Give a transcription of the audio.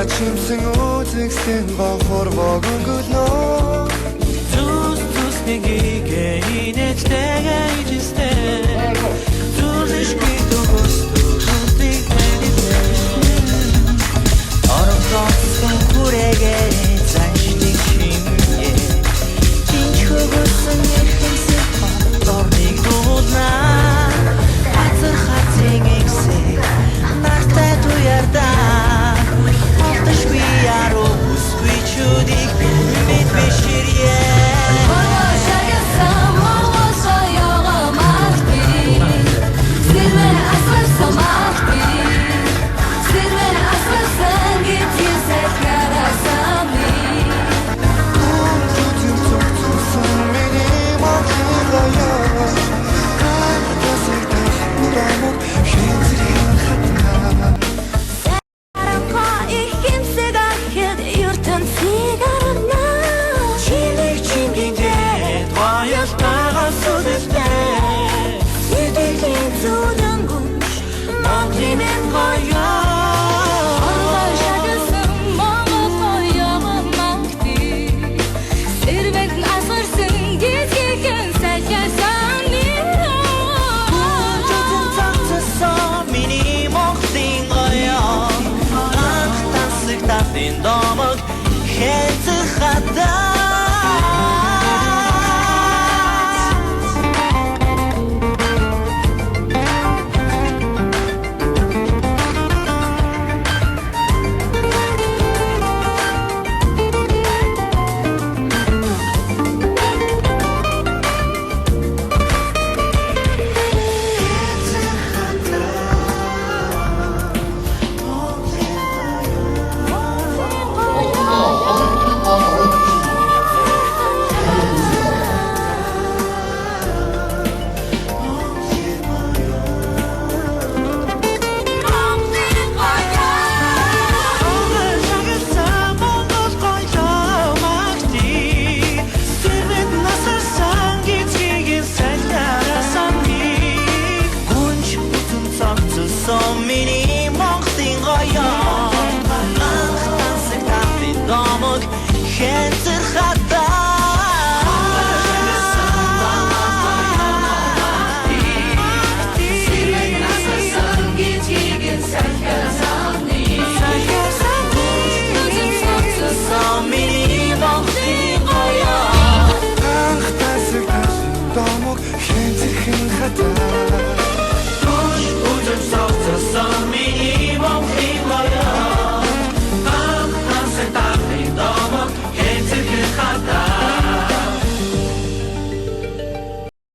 Чимсэн үзэгсэн бохорвог өнгөлнө Зүс нэгийг инээдтэйгээ ижистэй Зүршгүй дугустуутыг мэдээ Орохсон хүрээгээ заншдаг чимээ Чинч хөгөсөн нэхэнсэг дорныг дуулнаа Хацар хацын эгсээ нартай туярдаа Олдошгүй яруу үсгүй чүдийг мэдбэширье Домог хэнцэх хатаа Хэнцэх хатаа Push, put yourself to some